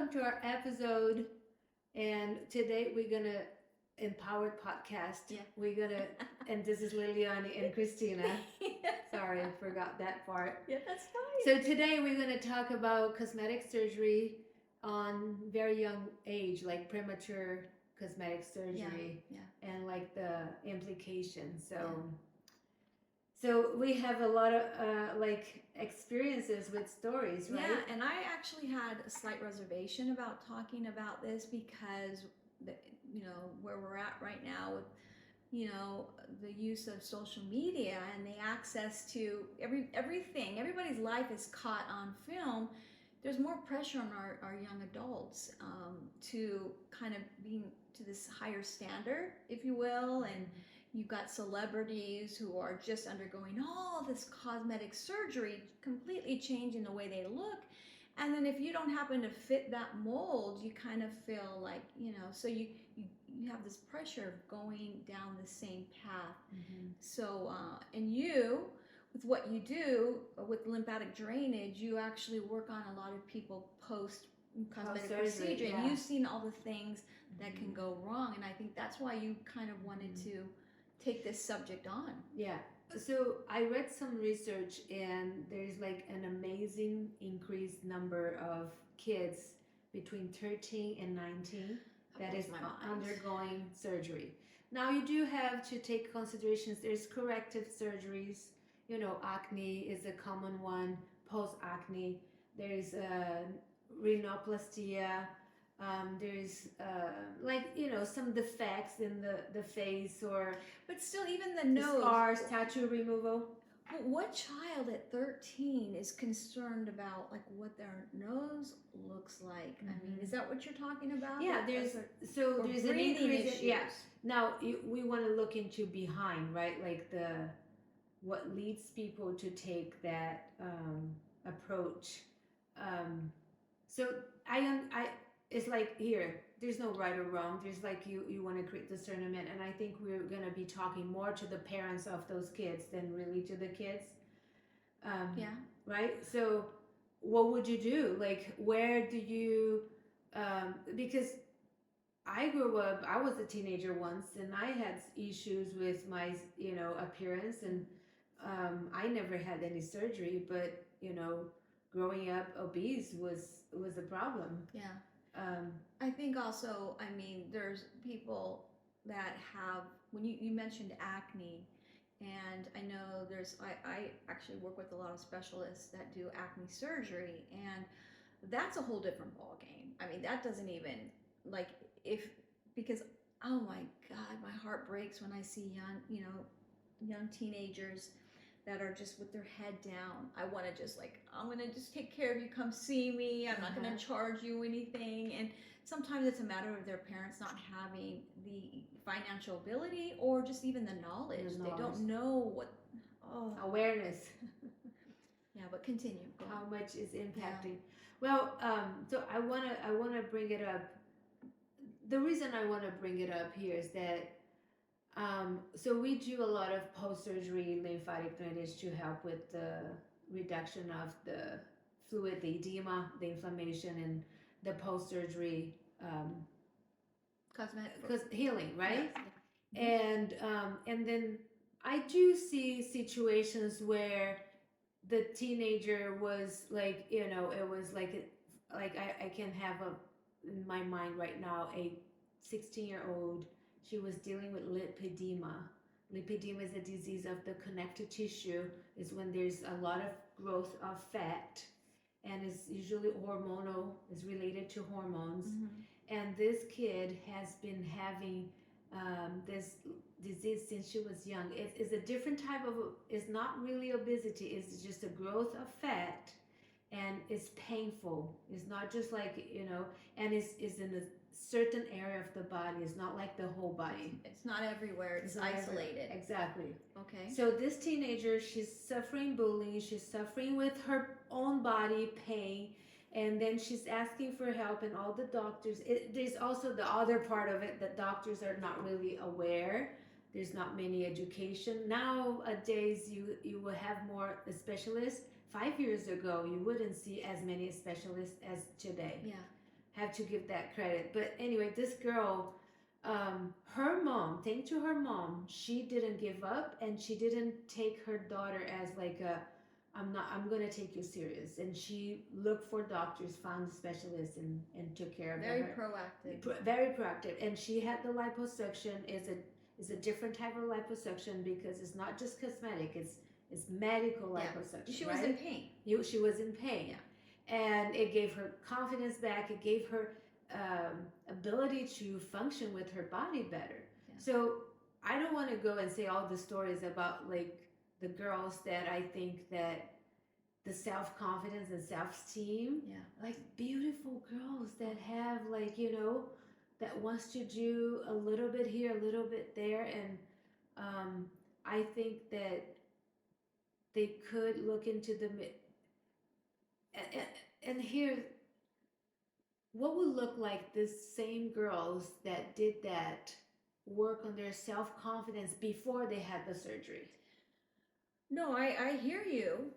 welcome to our episode. And today we're gonna empowered podcast. Yeah. We're gonna, and this is Liliani and Christina. Sorry, I forgot that part. Yeah, that's fine. So today we're gonna talk about cosmetic surgery on very young age, like premature cosmetic surgery, and like the implications. So we have a lot of like experiences with stories, right? Yeah, and I actually had a slight reservation about talking about this because, where we're at right now with, the use of social media and the access to everything. Everybody's life is caught on film. There's more pressure on our young adults to kind of being to this higher standard, if you will, and you've got celebrities who are just undergoing all this cosmetic surgery, completely changing the way they look. And then if you don't happen to fit that mold, you kind of feel like, so you have this pressure of going down the same path. So, and you, with what you do with lymphatic drainage, you actually work on a lot of people post cosmetic procedure, and you've seen all the things that can go wrong. And I think that's why you kind of wanted to take this subject on. Yeah. So I read some research, and there's like an amazing increased number of kids between 13 and 19 that is undergoing surgery. Now you do have to take considerations. There's corrective surgeries. Acne is a common one. Post acne. There's rhinoplastia. There's some defects in the face, but still, even the nose, scars, tattoo removal. What child at 13 is concerned about like what their nose looks like? I mean, is that what you're talking about? Yeah, there's an increase. Now we want to look into behind, right? Like what leads people to take that approach. So it's like here, there's no right or wrong. There's like you want to create discernment, and I think we're gonna be talking more to the parents of those kids than really to the kids. Right. So what would you do? Like, where do you? Because I grew up. I was a teenager once, and I had issues with my appearance, and I never had any surgery, but growing up obese was a problem. Yeah. I think also, there's people that have, when you mentioned acne, and I know I actually work with a lot of specialists that do acne surgery, and that's a whole different ball game. I mean, that doesn't even, because, oh my God, my heart breaks when I see young teenagers that are just with their head down. I want to just I'm going to just take care of you. Come see me. I'm not going to charge you anything. And sometimes it's a matter of their parents not having the financial ability or just even the knowledge. They don't know what. Awareness. Yeah, but continue. How much is impacting? Well, so I wanna bring it up. The reason I want to bring it up here is that so we do a lot of post-surgery lymphatic drainage to help with the reduction of the fluid, the edema, the inflammation, and the post-surgery cosmetic healing, right? Yes. And then I do see situations where the teenager was like, it was like I can have in my mind right now a 16-year-old. She was dealing with lipedema. Lipedema is a disease of the connective tissue. Is when there's a lot of growth of fat, and is usually hormonal. Is related to hormones. And this kid has been having this disease since she was young. It's a different type of. It's not really obesity. It's just a growth of fat, and it's painful. It's not just like and it's in a certain area of the body. It's not like the whole body. It's not everywhere. It's isolated. Exactly. Okay. So this teenager, she's suffering bullying. She's suffering with her own body pain, and then she's asking for help. And all the doctors. There's also the other part of it that doctors are not really aware. There's not many education nowadays. You will have more specialists. 5 years ago, you wouldn't see as many specialists as today. Yeah. have to give that credit. But anyway, this girl, her mom, thanks to her mom, she didn't give up, and she didn't take her daughter as like a, I'm gonna take you serious. And she looked for doctors, found specialists, and took care of Very her. proactive. Very proactive. And she had the liposuction. Is a different type of liposuction because it's not just cosmetic. It's medical liposuction. She was in pain. She was in pain. Yeah. And it gave her confidence back. It gave her ability to function with her body better. Yeah. So I don't want to go and say all the stories about like the girls that I think that the self-confidence and self-esteem, like beautiful girls that have like, you know, that wants to do a little bit here, a little bit there. And I think that they could look into the and here what would look like the same girls that did that work on their self-confidence before they had the surgery. No, I hear you,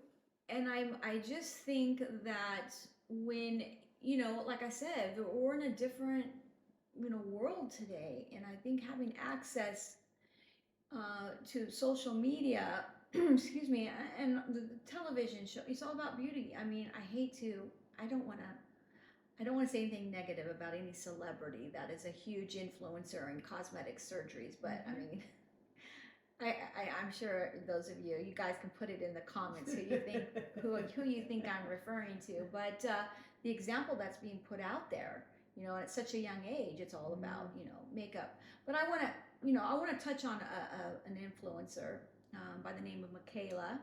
and I just think that when, you know, like I said, we're in a different, you know, world today, and I think having access to social media, excuse me, and the television show, it's all about beauty. I mean, I don't want to. I don't want to say anything negative about any celebrity that is a huge influencer in cosmetic surgeries, but I mean, I'm sure those of you guys can put it in the comments who you think who you think I'm referring to. But the example that's being put out there, you know, at such a young age, it's all about, you know, makeup. But I want to, you know, I want to touch on an influencer by the name of Michaela,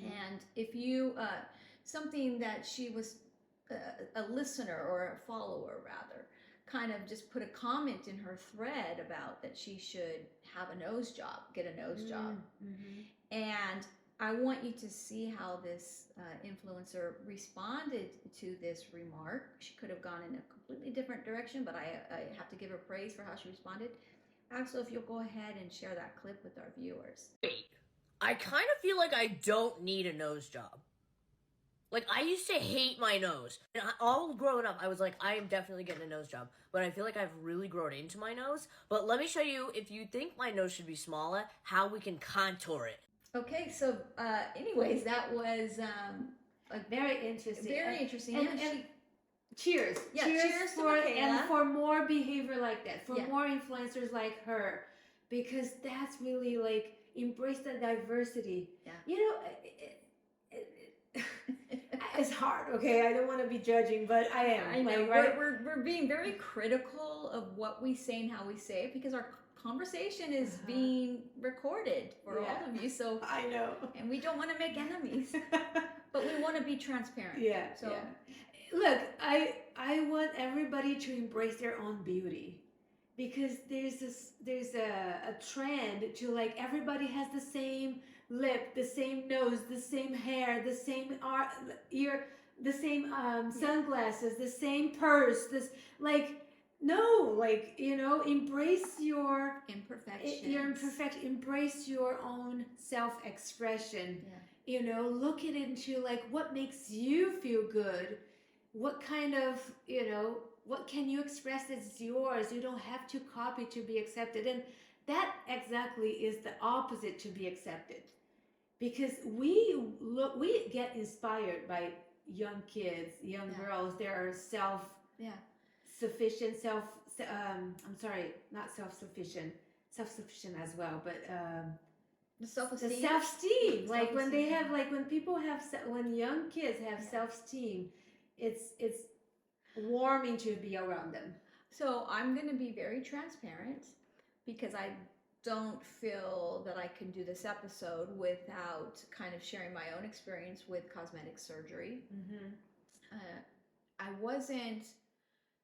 and if you something that she was a listener or a follower rather kind of just put a comment in her thread about that she should have a nose job, get a nose job. And I want you to see how this influencer responded to this remark. She could have gone in a completely different direction, but I have to give her praise for how she responded. Axel, if you'll go ahead and share that clip with our viewers. Wait, I kind of feel like I don't need a nose job. Like, I used to hate my nose. And all growing up, I was like, I am definitely getting a nose job. But I feel like I've really grown into my nose. But let me show you, if you think my nose should be smaller, how we can contour it. Okay, so anyways, that was very interesting. Very interesting. And cheers. Yeah, cheers for to and for more behavior like that, for more influencers like her, because that's really like embrace the diversity. Yeah. You know, it's hard. Okay, I don't want to be judging, but I am. I know. Like, right? We're being very critical of what we say and how we say it because our conversation is being recorded for all of you. So I know, and we don't want to make enemies, but we want to be transparent. Yeah. So look, I want everybody to embrace their own beauty, because there's a trend to like everybody has the same lip, the same nose, the same hair, the same ear, the same sunglasses, the same purse. This like. No, like, you know, embrace your imperfections. Embrace your own self-expression. You know, look it into like what makes you feel good. What kind of, you know, what can you express as yours? You don't have to copy to be accepted. And that exactly is the opposite to be accepted. Because we get inspired by young kids, young girls. They are self-sufficient, not self-sufficient as well, but the self-esteem. The self-esteem. Like when they have, like when people have, when young kids have self-esteem, it's warming to be around them. So I'm going to be very transparent because I don't feel that I can do this episode without kind of sharing my own experience with cosmetic surgery. I wasn't,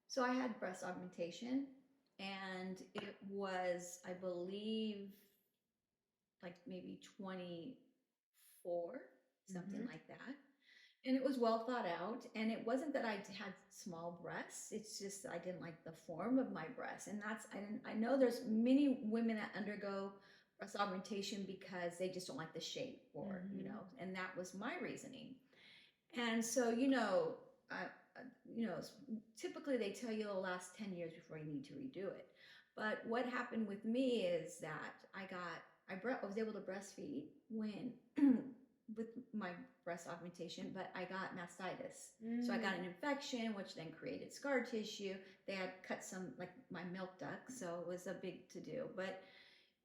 so I had breast augmentation, and it was, I believe, like maybe 24, something like that. And it was well thought out. And it wasn't that I had small breasts. It's just I didn't like the form of my breasts. And I know there's many women that undergo breast augmentation because they just don't like the shape or, you know, and that was my reasoning. And so, you know, you know, typically they tell you it'll last 10 years before you need to redo it. But what happened with me is that I was able to breastfeed when with my breast augmentation, but I got mastitis. So I got an infection, which then created scar tissue. They had cut some, like my milk duct, so it was a big to do. But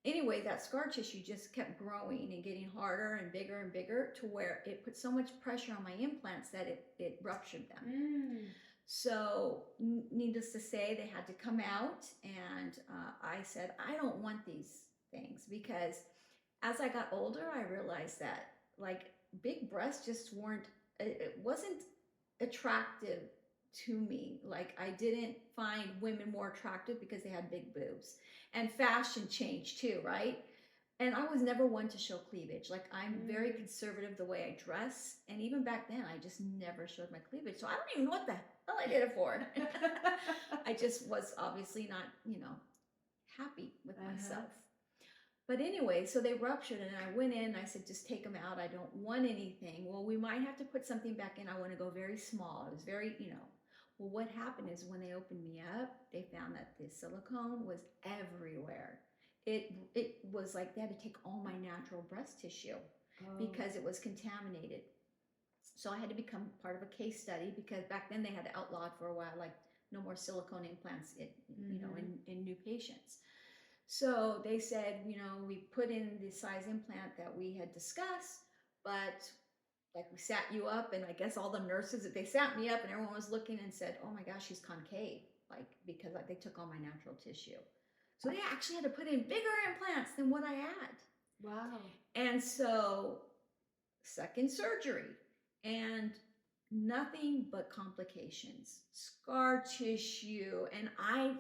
anyway, that scar tissue just kept growing and getting harder and bigger to where it put so much pressure on my implants that it ruptured them. So, needless to say, they had to come out, and I said, I don't want these things, because as I got older, I realized that like big breasts just weren't, it wasn't attractive to me. Like, I didn't find women more attractive because they had big boobs. And fashion changed too, right? And I was never one to show cleavage. Like, I'm very conservative the way I dress. And even back then, I just never showed my cleavage. So I don't even know what the hell I did it for. I just was obviously not, you know, happy with myself. But anyway, so they ruptured, and I went in, I said, just take them out. I don't want anything. Well, we might have to put something back in. I want to go very small. It was very, you know. Well, what happened is when they opened me up, they found that the silicone was everywhere. It was like they had to take all my natural breast tissue because it was contaminated. So I had to become part of a case study, because back then they had outlawed for a while, like no more silicone implants, you know, in new patients. So they said, you know, we put in the size implant that we had discussed, but like we sat you up, and I guess all the nurses, they sat me up, and everyone was looking and said, oh my gosh, she's concave, like, because like they took all my natural tissue. So they actually had to put in bigger implants than what I had. Wow. And so second surgery, and nothing but complications, scar tissue. And I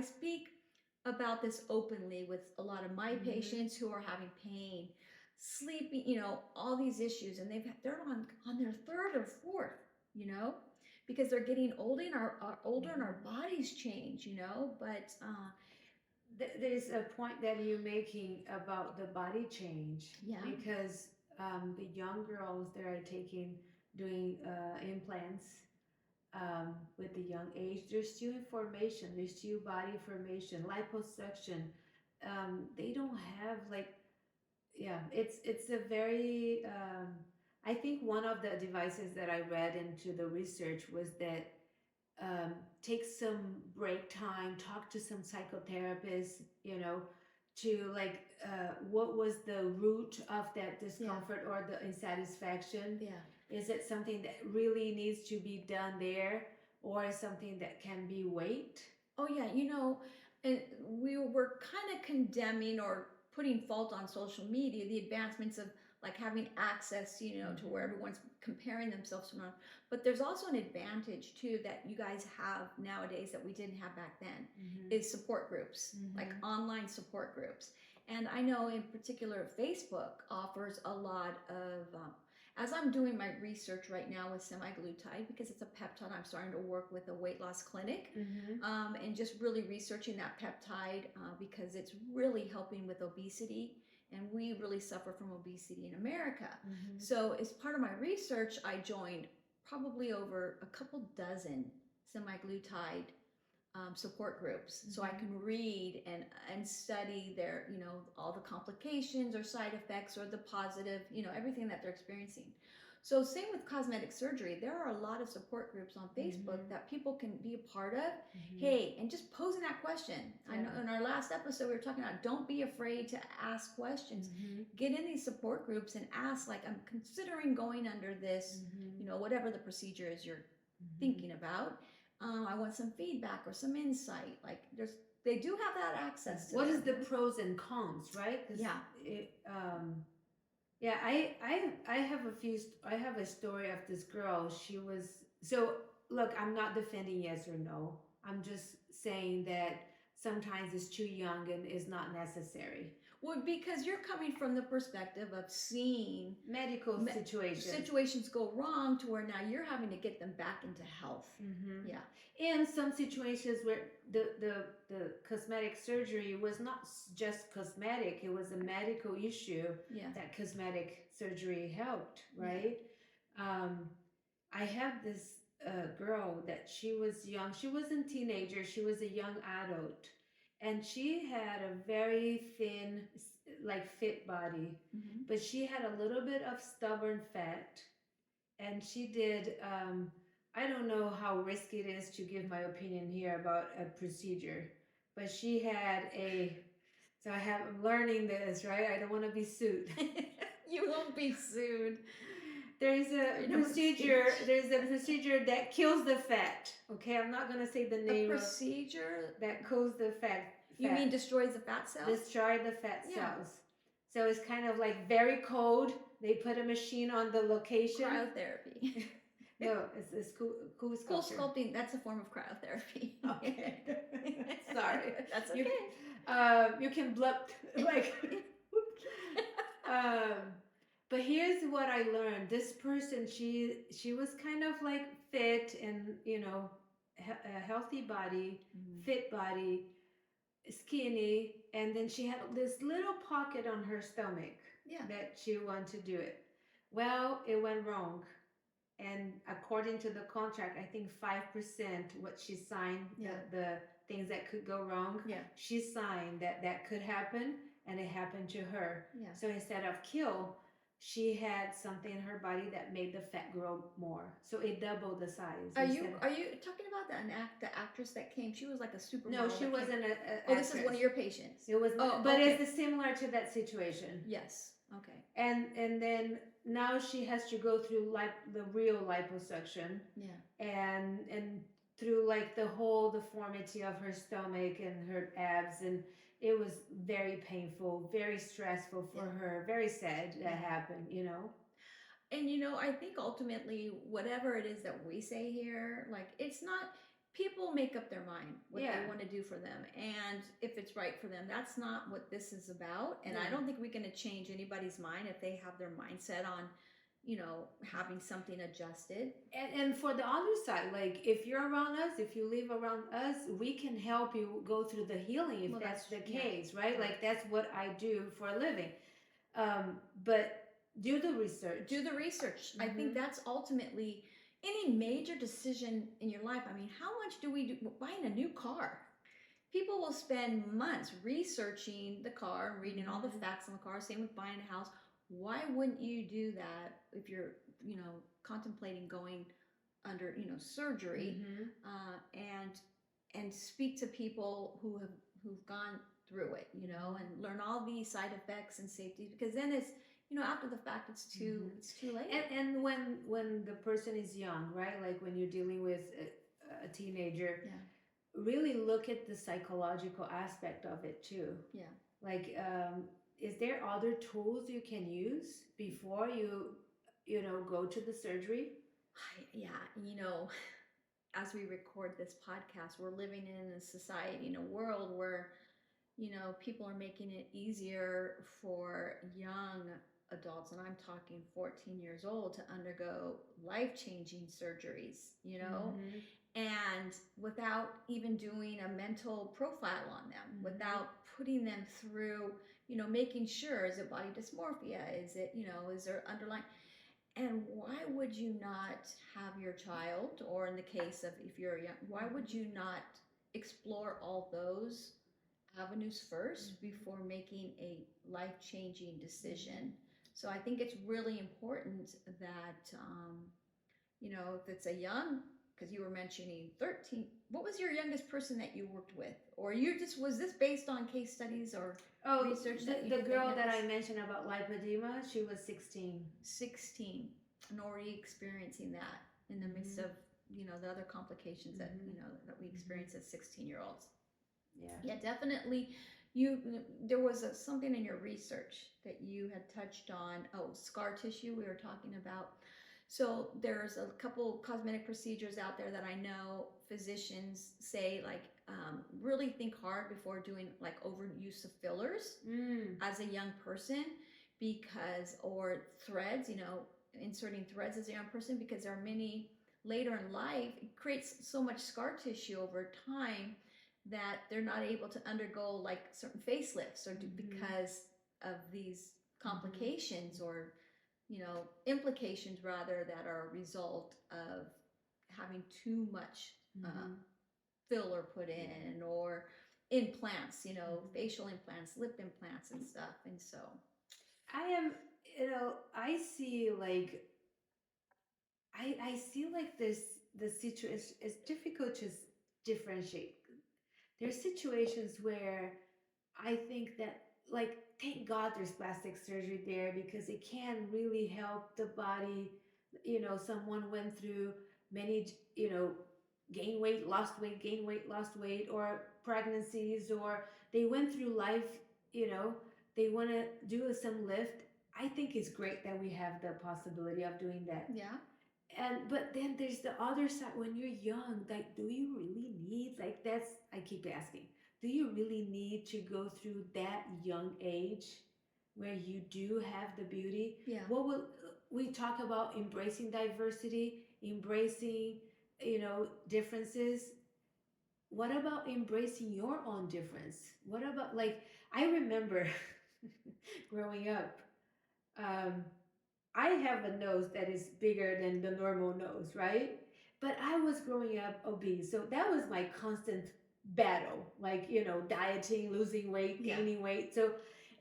speak about this openly with a lot of my patients who are having pain, sleeping, you know, all these issues, and they're on their third or fourth, you know, because they're getting older, and older, and our bodies change, you know. But there's a point that you're making about the body change. Yeah. Because the young girls that are doing implants with the young age, there's still formation, there's still body formation, liposuction. They don't have like, yeah, it's a very I think one of the devices that I read into the research was that take some break time, talk to some psychotherapists, you know, to like what was the root of that discomfort or the insatisfaction. Yeah. Is it something that really needs to be done there, or is something that can be wait? Oh yeah, you know, and we were kind of condemning or putting fault on social media, the advancements of like having access, you know, to where everyone's comparing themselves to. But there's also an advantage too that you guys have nowadays that we didn't have back then, is support groups, like online support groups. And I know in particular Facebook offers a lot of as I'm doing my research right now with semaglutide, because it's a peptide, I'm starting to work with a weight loss clinic, and just really researching that peptide because it's really helping with obesity, and we really suffer from obesity in America. So as part of my research, I joined probably over a couple dozen semaglutide support groups, so I can read and study their, you know, all the complications or side effects or the positive, you know, everything that they're experiencing. So same with cosmetic surgery, there are a lot of support groups on Facebook that people can be a part of. Hey, and just posing that question. I know in our last episode we were talking about don't be afraid to ask questions. Get in these support groups and ask, like, I'm considering going under this, you know, whatever the procedure is you're thinking about. I want some feedback or some insight. Like, they do have that access to what them. is the pros and cons, right? Yeah. Yeah, I have a story of this girl. She was, so look, I'm not defending yes or no. I'm just saying that sometimes it's too young and is not necessary. Well, because you're coming from the perspective of seeing medical situations go wrong to where now you're having to get them back into health. Yeah. In some situations where the cosmetic surgery was not just cosmetic, it was a medical issue that cosmetic surgery helped, right? I have this girl that she was young. She wasn't teenager. She was a young adult, and she had a very thin, like fit body, but she had a little bit of stubborn fat, and she did. I don't know how risky it is to give my opinion here about a procedure, but she had a. So I'm learning this, right? I don't want to be sued. You won't be sued. There's a Freedom of procedure. speech. There's a procedure that kills the fat. Okay, I'm not gonna say the A name of procedure that kills the fat. you mean destroys the fat cells? Destroy the fat Yeah. cells. So it's kind of like very cold. They put a machine on the location. Cryotherapy. No, it's cool Cool sculpture. sculpting, that's a form of cryotherapy. Okay. Sorry. That's okay. You can blip like. But here's what I learned. This person, she was kind of like fit and a healthy body, fit body, skinny, and then she had this little pocket on her stomach that she wanted to do it. Well, it went wrong. And according to the contract, I think 5% what she signed, the things that could go wrong, she signed that could happen, and it happened to her. Yeah. So instead of kill, she had something in her body that made the fat grow more. So it doubled the size. Are you talking about the actress that came? She was like a supermodel. No, she wasn't a Oh, this is one of your patients. It was, but okay. it's similar to that situation. Yes. Okay. And then now she has to go through the real liposuction. Yeah. And through like the whole deformity of her stomach and her abs, and it was very painful, very stressful for her, very sad that happened, And I think ultimately whatever it is that we say here, like it's not, people make up their mind what they want to do for them, and if it's right for them. That's not what this is about. And I don't think we're going to change anybody's mind if they have their mindset on having something adjusted. And for the other side, like if you're around us, if you live around us, we can help you go through the healing if that's the case, right? Like that's what I do for a living. But do the research. I think that's ultimately any major decision in your life. I mean, how much do we do buying a new car? People will spend months researching the car, reading all the facts on the car. Same with buying a house. Why wouldn't you do that if you're, contemplating going under, surgery, and speak to people who've gone through it, and learn all these side effects and safety, because then it's, after the fact, it's too late. And when the person is young, right? Like when you're dealing with a teenager, really look at the psychological aspect of it too. Yeah. Like, is there other tools you can use before you go to the surgery? As we record this podcast, we're living in a society, in a world where, people are making it easier for young adults, and I'm talking 14 years old, to undergo life-changing surgeries, and without even doing a mental profile on them, without putting them through, making sure, is it body dysmorphia? Is it, is there underlying? And why would you not have your child, or in the case of if you're young, why would you not explore all those avenues first before making a life-changing decision? So I think it's really important that, if it's a young, because you were mentioning 13, what was your youngest person that you worked with? Or was this based on case studies or research? The girl that I mentioned about lipedema, she was 16. 16, and already experiencing that in the midst of, the other complications that, that we experience as 16-year-olds. Yeah, definitely. There was something in your research that you had touched on. Scar tissue we were talking about. So there's a couple cosmetic procedures out there that I know physicians say, like, really think hard before doing like overuse of fillers as a young person, or threads, inserting threads as a young person, because there are many later in life, it creates so much scar tissue over time that they're not able to undergo like certain facelifts, or because of these complications or implications rather, that are a result of having too much Mm-hmm. filler put in, or implants, facial implants, lip implants, and stuff. And so, I am, I see like I see like this the situation. It's difficult to differentiate. There's situations where I think that, like, thank God there's plastic surgery there because it can really help the body. Someone went through many, gain weight, lost weight, gain weight, lost weight, or pregnancies, or they went through life, you know, they want to do some lift. I think it's great that we have the possibility of doing that. yeah, But then there's the other side when you're young, like, do you really need, like, that's, I keep asking, do you really need to go through that young age where you do have the beauty? yeah, What will we talk about embracing diversity, embracing, differences? What about embracing your own difference? What about, like, I remember growing up, um, I have a nose that is bigger than the normal nose, right? But I was growing up obese. So that was my constant battle, like, dieting, losing weight, yeah, gaining weight. So,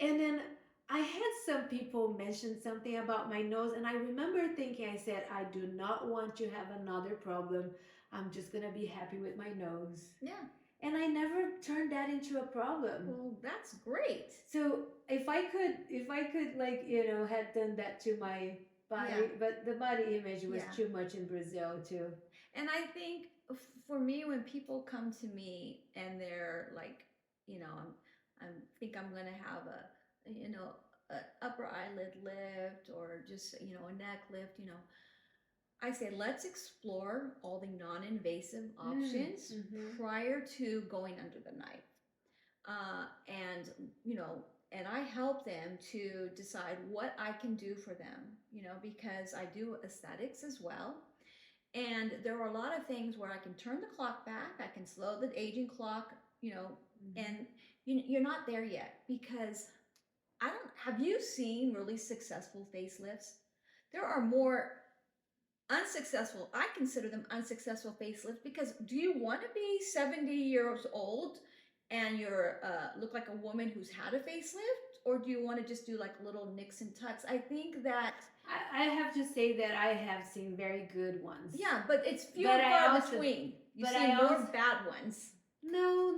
and then I had some people mention something about my nose. And I remember thinking, I said, I do not want to have another problem. I'm just going to be happy with my nose. yeah. And I never turned that into a problem. Well, that's great. So if I could, like, had done that to my body, Yeah. but the body image was Yeah. too much in Brazil too. And I think for me, when people come to me and they're like, I'm think I'm gonna have a upper eyelid lift, or just a neck lift, I say let's explore all the non-invasive options Mm-hmm. prior to going under the knife. And and I help them to decide what I can do for them, because I do aesthetics as well. And there are a lot of things where I can turn the clock back, I can slow the aging clock, Mm-hmm. and you're not there yet, because I don't have you seen really successful facelifts? There are more unsuccessful. I consider them unsuccessful facelifts, because do you want to be 70 years old and you're look like a woman who's had a facelift, or do you want to just do like little nicks and tucks? I think that I have to say that I have seen very good ones. yeah, but it's few But and I far also- between. You but see I more also- bad ones. No,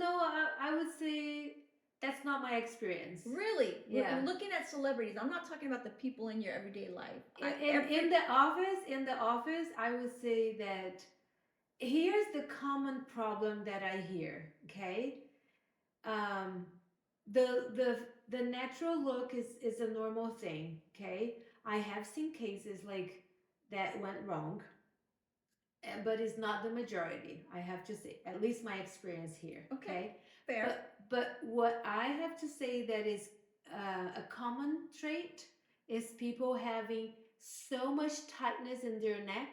I would say that's not my experience. Really? Yeah. We're looking at celebrities. I'm not talking about the people in your everyday life. In the office, I would say that here's the common problem that I hear. Okay, um, the natural look is a normal thing. Okay, I have seen cases like that went wrong, but it's not the majority. I have to say, at least my experience here. Okay, fair. But what I have to say that is a common trait is people having so much tightness in their neck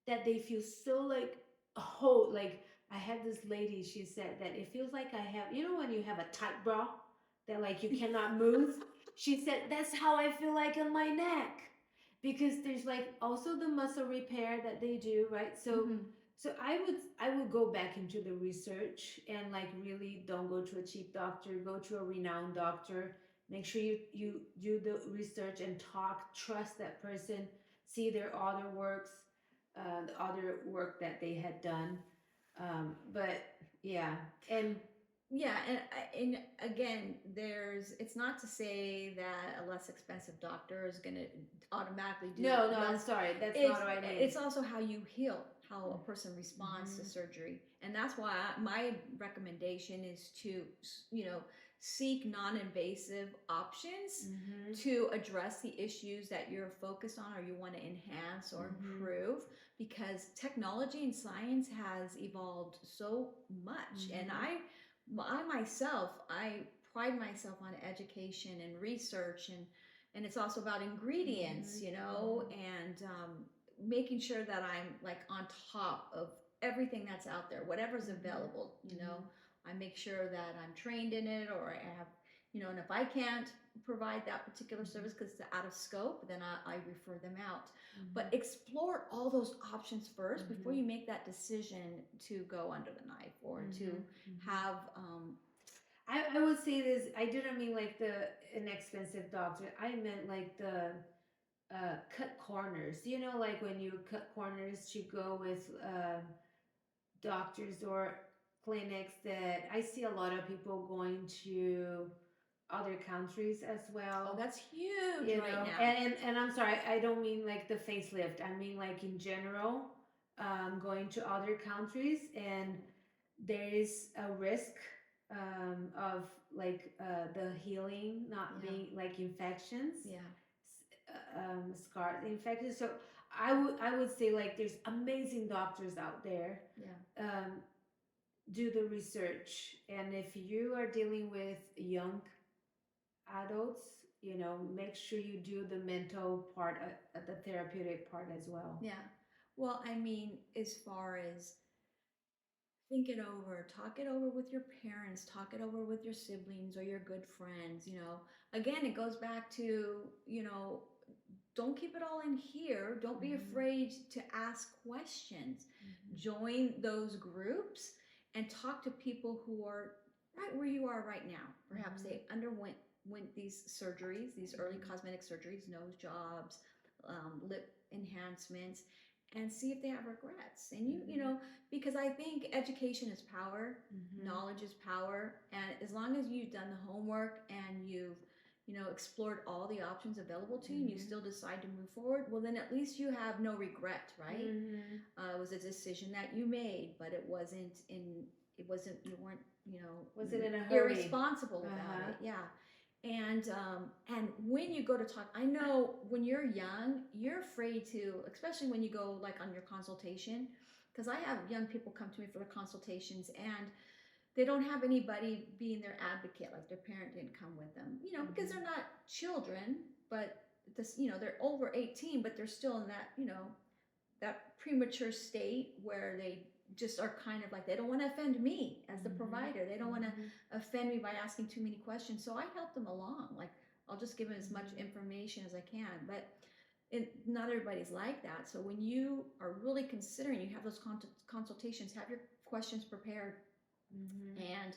that they feel so like hold. Like, I had this lady, she said that it feels like I have, when you have a tight bra that, like, you cannot move. She said that's how I feel like on my neck, because there's, like, also the muscle repair that they do, right? So Mhm. so I would go back into the research and, like, really don't go to a cheap doctor, go to a renowned doctor. Make sure you do the research and talk, trust that person, see their other works, the other work that they had done. But yeah, and Yeah, and again, it's not to say that a less expensive doctor is going to automatically do no, I'm less. sorry, that's It's not what I mean. it's also how you heal, how a person responds to Mhm. surgery, and that's why my recommendation is to seek non-invasive options Mhm. to address the issues that you're focused on or you want to enhance or Mhm. improve, because technology and science has evolved so much. And Mhm. I myself, I pride myself on education and research, and it's also about ingredients, Mhm. and making sure that I'm like on top of everything that's out there, whatever's Mhm. available. Mhm. I make sure that I'm trained in it, or I have, and if I can't provide that particular service because it's out of scope, then I refer them out. Mhm. But explore all those options first before Mhm. you make that decision to go under the knife or to Mhm. have I would say this. I didn't mean like the inexpensive doctor. I meant like the cut corners. You know, like when you cut corners to go with doctors or clinics that I see a lot of people going to other countries as well. oh, that's huge You right know, now. and I'm sorry, I don't mean like the facelift. I mean like in general, going to other countries, and there is a risk of like the healing not Yeah. being like infections, Yeah. scar infections. So I would say like there's amazing doctors out there. Yeah. Do the research, and if you are dealing with young adults, make sure you do the mental part, the therapeutic part as well. Yeah. Well, I mean, as far as think it over, talk it over with your parents, talk it over with your siblings or your good friends, Again, it goes back to, don't keep it all in here. Don't be Mhm. afraid to ask questions. Join those groups and talk to people who are right where you are right now. Perhaps they underwent these surgeries, these early cosmetic surgeries, nose jobs, lip enhancements, and see if they have regrets. And because I think education is power, knowledge is power, and as long as you've done the homework and you've explored all the options available to you and you still decide to move forward, well, then at least you have no regret, right? It was a decision that you made, but you weren't, Wasn't in a hurry. irresponsible about it. Yeah. And when you go to talk, I know when you're young, you're afraid to, especially when you go like on your consultation, because I have young people come to me for their consultations and they don't have anybody being their advocate, like their parent didn't come with them, because they're not children, but they're over 18, but they're still in that, that premature state where they just are kind of like, they don't want to offend me as the provider. They don't want to offend me by asking too many questions. So I help them along. Like, I'll just give them as much information as I can, but not everybody's like that. So when you are really considering, you have those consultations, have your questions prepared, and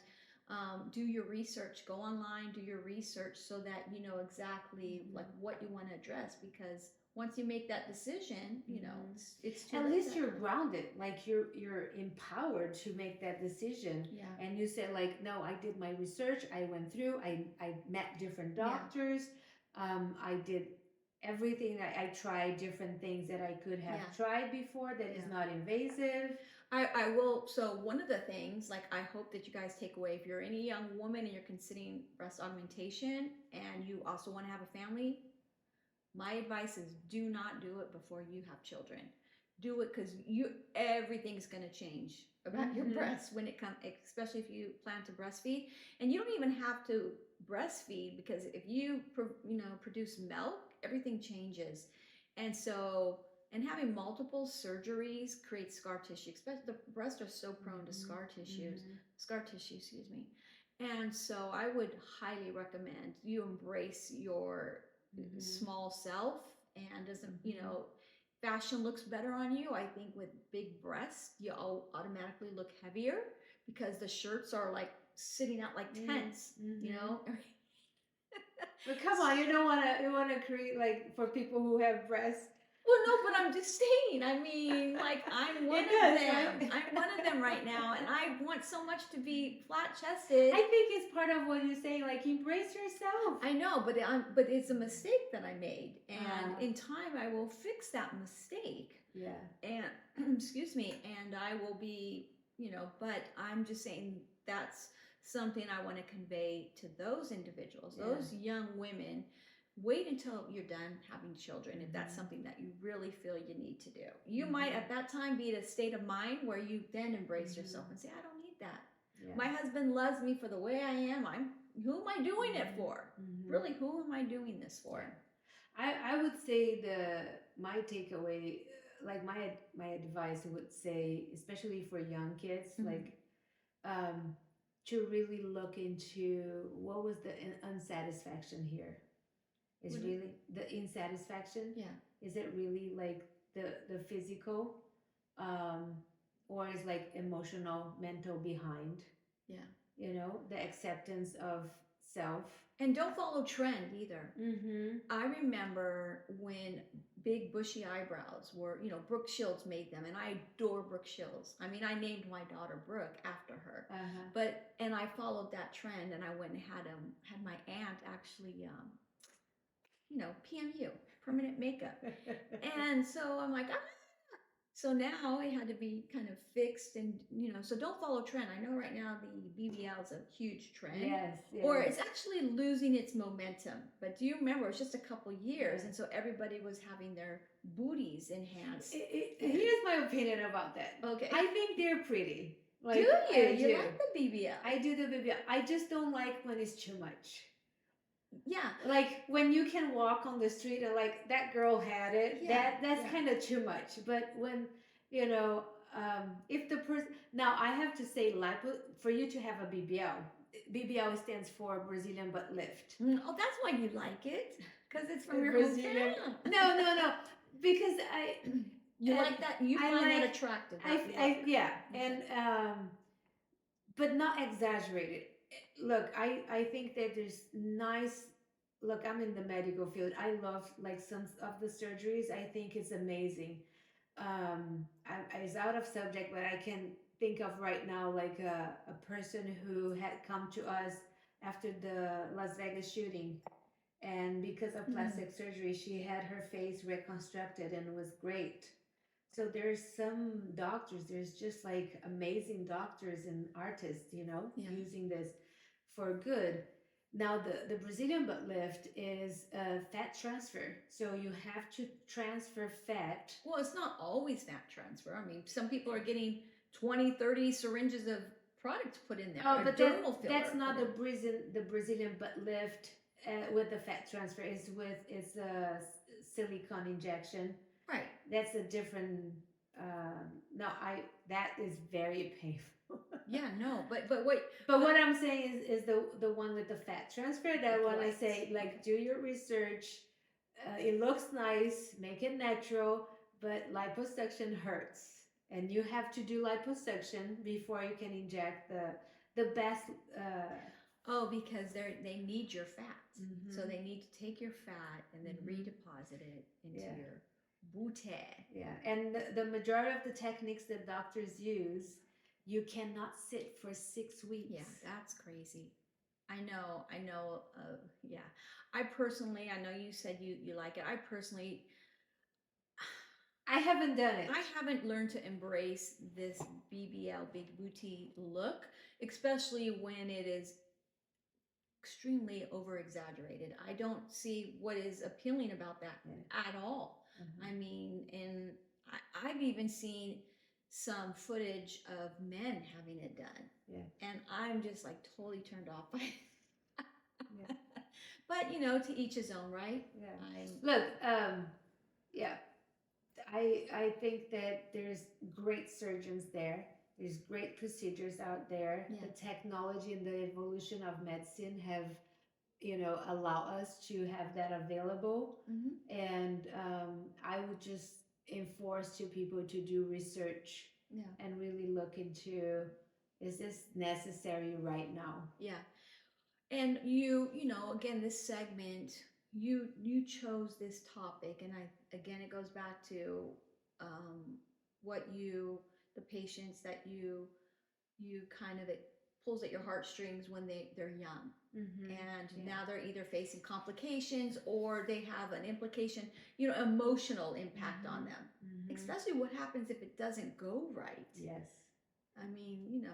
do your research. Go online, do your research so that you know exactly like what you want to address. Because once you make that decision, it's too At late. least you're grounded, like you're empowered to make that decision. Yeah. And you said like, no, I did my research. I went through. I met different doctors. I did everything. I tried different things that I could have tried before that is not invasive. I will. So one of the things, like, I hope that you guys take away, if you're any young woman and you're considering breast augmentation and you also want to have a family, my advice is do not do it before you have children. Do it because everything's going to change about your breasts when it comes, especially if you plan to breastfeed. And you don't even have to breastfeed, because if you produce milk, everything changes. And so, and having multiple surgeries creates scar tissue. Especially the breasts are so prone to scar tissue, excuse me. And so I would highly recommend you embrace your small self, and doesn't, fashion looks better on you. I think with big breasts, you all automatically look heavier because the shirts are like sitting out like tents, But come on, you want to create like for people who have breasts. Well, no, but I'm just saying. I mean, like, I'm one of them. Right? I'm one of them right now, and I want so much to be flat-chested. I think it's part of what you're saying. Like, embrace yourself. I know, but it's a mistake that I made, and in time I will fix that mistake. Yeah. And excuse me, and I will be, But I'm just saying that's something I want to convey to those individuals, those young women. Wait until you're done having children if that's something that you really feel you need to do. You might at that time be in a state of mind where you then embrace yourself and say, I don't need that. Yeah. My husband loves me for the way I am. Who am I doing it for? Really, who am I doing this for? I would say my takeaway, like my advice would say, especially for young kids, like to really look into what was the unsatisfaction here. Is What really the insatisfaction? Yeah. Is it really like the physical, um, or is like emotional, mental behind? Yeah. You know, the acceptance of self. And don't follow trend either. Mm-hmm. I remember when big bushy eyebrows were, Brooke Shields made them, and I adore Brooke Shields. I mean, I named my daughter Brooke after her. Uh-huh. And I followed that trend, and I went and had my aunt actually, PMU, permanent makeup. And so I'm like, so now it had to be kind of fixed, and so don't follow trend. I know right now the BBL is a huge trend. Yes, Or yes. it's actually losing its momentum. But do you remember, it's just a couple years, Yeah. and so everybody was having their booties enhanced. Here's my opinion about that. Okay. I think they're pretty. Like, Do you? I You do. like the BBL? I do the BBL. I just don't like when it's too much. Yeah. Like when you can walk on the street and like that girl had it. Yeah, That's yeah. kind of too much. But when if the person, now I have to say lipo, for you to have a BBL stands for Brazilian butt lift. Oh, that's why you like it, because it's from your Brazilian. hometown. No, because You like that? You I find that like- attractive? yeah, Okay. and but not exaggerated. Look, I think that there's nice. Look, I'm in the medical field. I love like some of the surgeries. I think it's amazing. It's out of subject, but I can think of right now like a person who had come to us after the Las Vegas shooting, and because of plastic surgery, she had her face reconstructed and it was great. So there's some doctors, there's just like amazing doctors and artists, Yeah. using this for good. Now the Brazilian butt lift is a fat transfer. So you have to transfer fat. Well, it's not always fat transfer. I mean, some people are getting 20, 30 syringes of product put in there. Oh, or but dermal filler that's not put in. the Brazilian butt lift with the fat transfer. It's a silicone injection. Right. That's a different. No, that is very painful. Yeah, no, but wait. But what I'm saying is the one with the fat transfer. That one I Right. say like do your research. It looks nice, make it natural, but liposuction hurts, and you have to do liposuction before you can inject the best. Oh, because they need your fat, Mhm. so they need to take your fat and then Mhm. redeposit it into Yeah. your booty. Yeah, and the majority of the techniques that doctors use, you cannot sit for 6 weeks. Yeah, that's crazy. I know. Yeah, I personally, I know you said you like it. I personally, I haven't done it. I haven't learned to embrace this BBL big booty look, especially when it is extremely over exaggerated. I don't see what is appealing about that at all. Mhm. I mean, and I've even seen some footage of men having it done. Yeah. And I'm just like totally turned off by it. Yeah. But to each his own, right? Yeah. Look, yeah. I think that there's great surgeons there. There's great procedures out there. Yeah. The technology and the evolution of medicine have, allow us to have that available. Mm-hmm. And I would just enforce to people to do research. Yeah. And really look into, is this necessary right now? Yeah. And again, this segment, you chose this topic, and again, it goes back to what the patients that you kind of, it pulls at your heartstrings when they're young. Mm-hmm. And Yeah. now they're either facing complications or they have an implication, emotional impact on them. Mm-hmm. Especially what happens if it doesn't go right. Yes. I mean,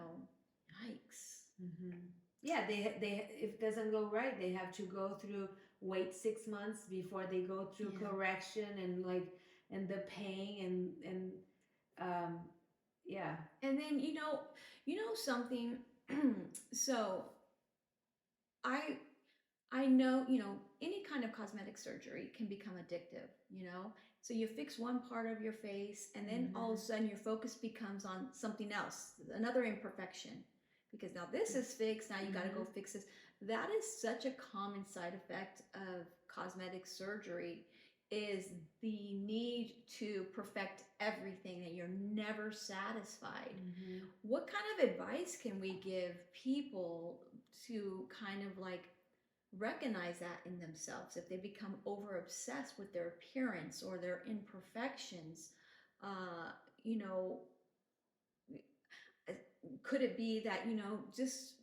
yikes. Mm-hmm. Yeah, they if it doesn't go right, they have to go through, wait 6 months before they go through correction and the pain and yeah. And then something. So I know, any kind of cosmetic surgery can become addictive, So you fix one part of your face, and then all of a sudden your focus becomes on something else, another imperfection. because now this is fixed. Now you got to go Mhm. fix this. That is such a common side effect of cosmetic surgery, is the need to perfect everything, that you're never satisfied. Mhm. What kind of advice can we give people to kind of like recognize that in themselves if they become over obsessed with their appearance or their imperfections? Uh, you know, uh, could it be that, just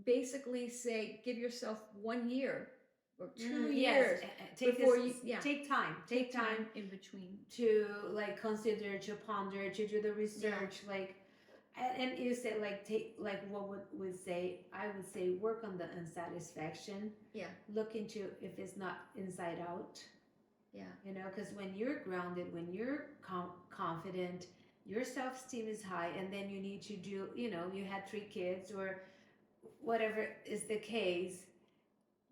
basically say, give yourself 1 year or 2 years Yes, take before this. you, yeah, Take time. take time in between. to like consider, to ponder, to do the Yeah. research. Like, and you said like take like what would say. I would say work on the unsatisfaction. Yeah. Look into if it's not inside out. Yeah. You know, because when you're grounded, when you're confident, your self-esteem is high, and then you need to do, you had 3 kids or whatever is the case,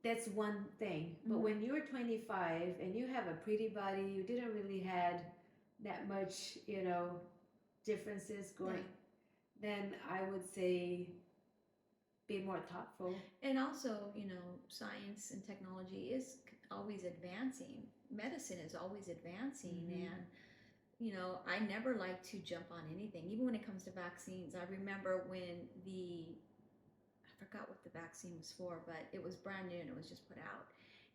that's one thing. But Mhm. when you're 25 and you have a pretty body, you didn't really had that much, differences going, then I would say be more thoughtful. And also, science and technology is always advancing. Medicine is always advancing. Mhm. And, I never like to jump on anything, even when it comes to vaccines. I remember when I forgot what the vaccine was for, but it was brand new and it was just put out.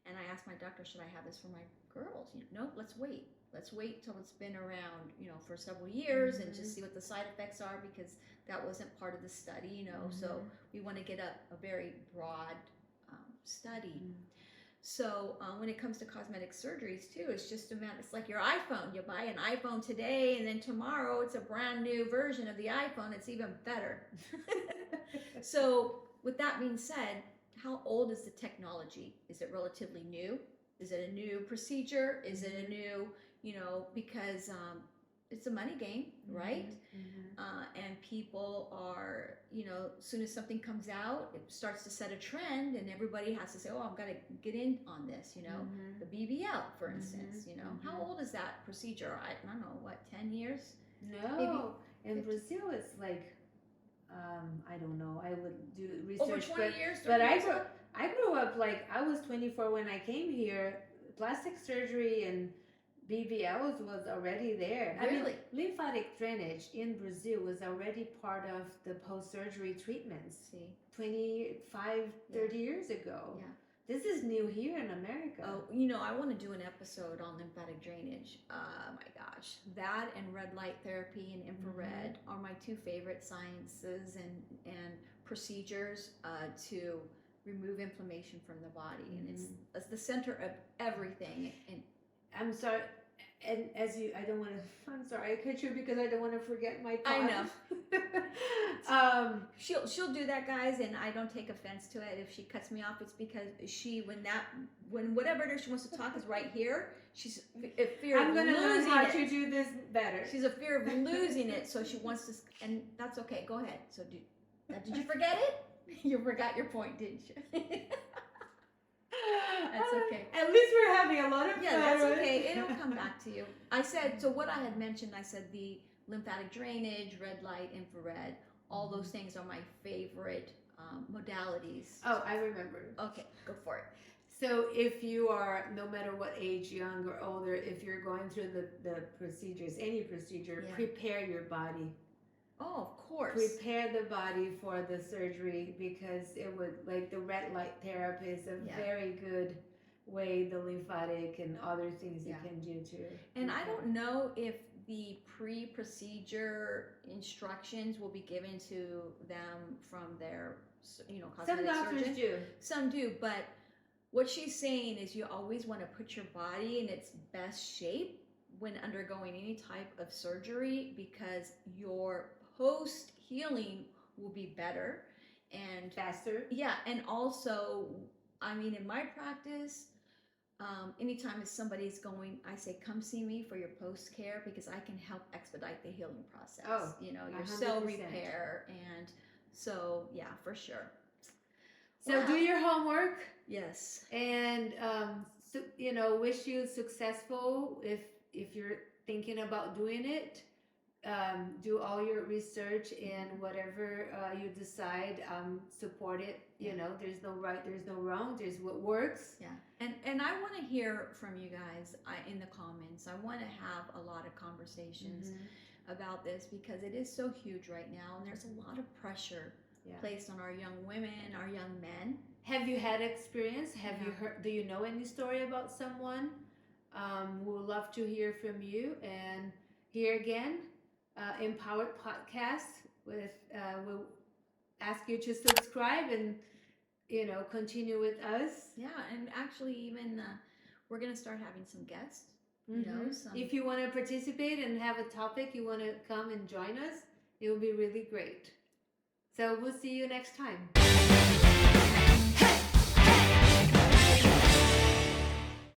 And I asked my doctor, should I have this for my girls? No, let's wait. Let's wait till it's been around, for several years and just see what the side effects are, because that wasn't part of the study, So we want to get a very broad study. So when it comes to cosmetic surgeries too, it's just it's like your iPhone. You buy an iPhone today, and then tomorrow it's a brand new version of the iPhone. It's even better. So with that being said, how old is the technology? Is it relatively new? Is it a new procedure? Is it a new, because it's a money game, right? And people are, as soon as something comes out, it starts to set a trend, and everybody has to say, oh, I've got to get in on this, the BBL, for instance, How old is that procedure? I don't know, what, 10 years? No, in Brazil it's like, I don't know. I would do research. Over 20 years. But I grew up like I was 24 when I came here. Plastic surgery and BBLs was already there. Really? I mean, lymphatic drainage in Brazil was already part of the post-surgery treatments. See, 25, 30 years ago. Yeah. This is new here in America. Oh, I want to do an episode on lymphatic drainage. My gosh, that and red light therapy and infrared are my two favorite sciences and procedures to remove inflammation from the body, and it's the center of everything. And I'm sorry. And I don't want to. I'm sorry, I cut you because I don't want to forget my thought. I know. She'll do that, guys, and I don't take offense to it. If she cuts me off, it's because when whatever it is she wants to talk is right here. She's a fear of losing it. I'm gonna learn how to do this better. She's a fear of losing it, so she wants to, and that's okay. Go ahead. So did you forget it? You forgot your point, didn't you? That's okay. At least we're having a lot of fun. Yeah, that's okay. It'll come back to you. I said, so what I had mentioned, I said the lymphatic drainage, red light, infrared, all those things are my favorite modalities. Oh, I remember. Okay, go for it. So if you are, no matter what age, young or older, if you're going through the procedures, any procedure, prepare your body. Oh, of course. Prepare the body for the surgery, because it would, like the red light therapy is a very good way, the lymphatic and other things you can do too. And I don't know if the pre-procedure instructions will be given to them from their, cosmetic Some doctors surgeon. do. Some do, but what she's saying is you always want to put your body in its best shape when undergoing any type of surgery, because your post-healing will be better and faster. Yeah, and also, I mean, in my practice, anytime if somebody's going, I say, come see me for your post-care, because I can help expedite the healing process. Oh, your 100%. cell repair. And so, yeah, for sure. So do your homework. Yes. And, wish you successful if you're thinking about doing it. do all your research, and whatever you decide, support it. You know, there's no right, there's no wrong, there's what works. Yeah, and I want to hear from you guys in the comments. I want to have a lot of conversations about this because it is so huge right now, and there's a lot of pressure placed on our young women, our young men. Have you had experience? Have you heard? Do you know any story about someone? We would love to hear from you. And here again, Empowered Podcast. We'll ask you to subscribe and continue with us. Yeah, and actually, even we're gonna start having some guests. You know, if you want to participate and have a topic you want to come and join us, it will be really great. So we'll see you next time. Hey, hey.